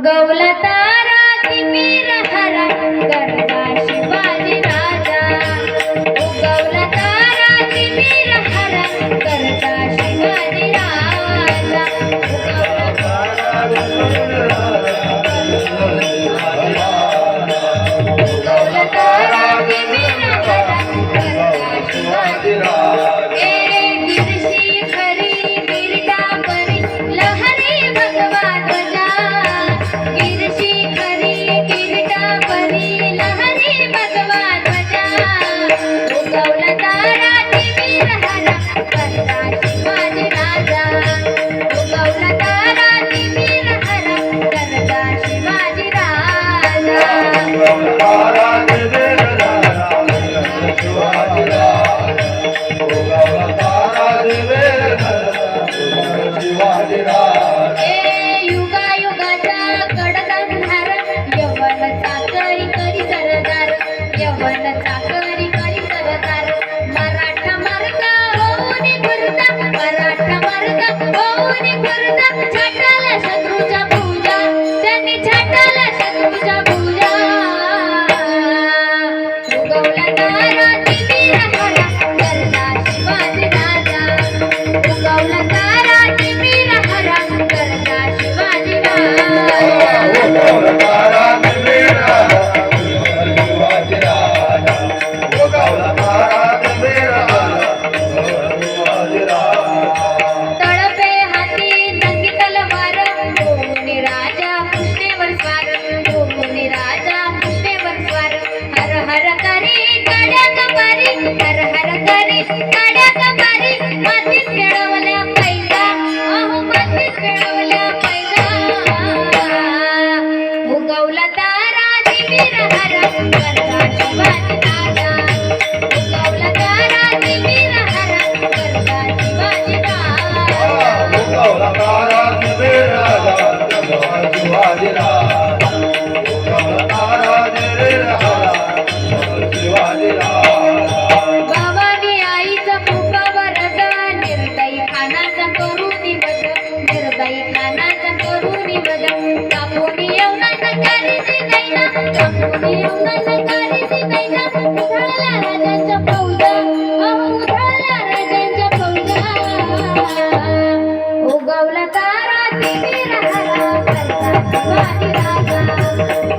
उगवला तारा किमीर हरा करता शिवाजी राजा। उगवला तारा किमीर हरा करता शिवाजी राजा। उगवला तारा किमीर हरा करता शिवाजी राजा। गिरशी खरी गिरटा परी लहरी भगवा ध्वजा। गिरशी खरी गिरटा परी लहरी भगवा ध्वजा। उगवला तारा किमीर हरा करता शिवाजी राजा। उगवला तारा किमीर हरा करता शिवाजी राजा। युगायुगाचा कडकंधार यवन चाकरी करी सरदार। यवन चाकरी करी सरदार। मराठा मारता होऊन गुरुता। मराठा मारता होऊन गुरुता। छाटाला शत्रूच्या पूजा त्यांनी छाटाला शत्रूच्या पूजा। उगवला तारा किमीर हरा करता शिवाजी राजा। उगवला तारा किमीर हरा करता शिवाजी राजा। उगवला तारा किमीर हरा शिवाजी राजा। उगवला तारा किमीर हरा शिवाजी राजा। तळपे हाती नंगी तलवार भोमुनी राजा कृष्णेवर स्वार। भोमुनी राजा कृष्णेवर स्वार। हर हर करी काड्या कपारी। हर हर करी काड्या कपारी। मातीत खेळवल्या पैजा अहो मातीत खेळवल्या पैजा। उगवला तारा किमीर हरा करता शिवाजी राजा। उगवला तारा किमीर हरा करता शिवाजी राजा। उगवला तारा किमीर हरा करता शिवाजी राजा। उगवला तारा किमीर हरा शिवाजी राजा। बाबानी आईचा खूप वरद निर्दयी खानाचा करुणी वध। निर्दयी खानाचा करुणी वध। कापुनी येऊन करीसी दैना। कापुनी येऊन करीसी दैना। उधळला राजांच्या फौजा अहो उधळला राजांच्या फौजा। उगवला तारा किमीर हरा करता शिवाजी राजा।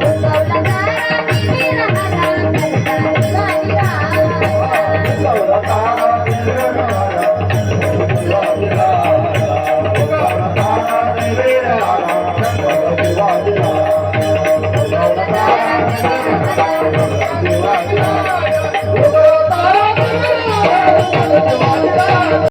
उगवला तारा किमीर हरा करता शिवाजी राजा। उगवला तारा किमीर हरा शिवाजी राजा। उगवला तारा किमीर हरा शिवाजी राजा। उगवला तारा किमीर हरा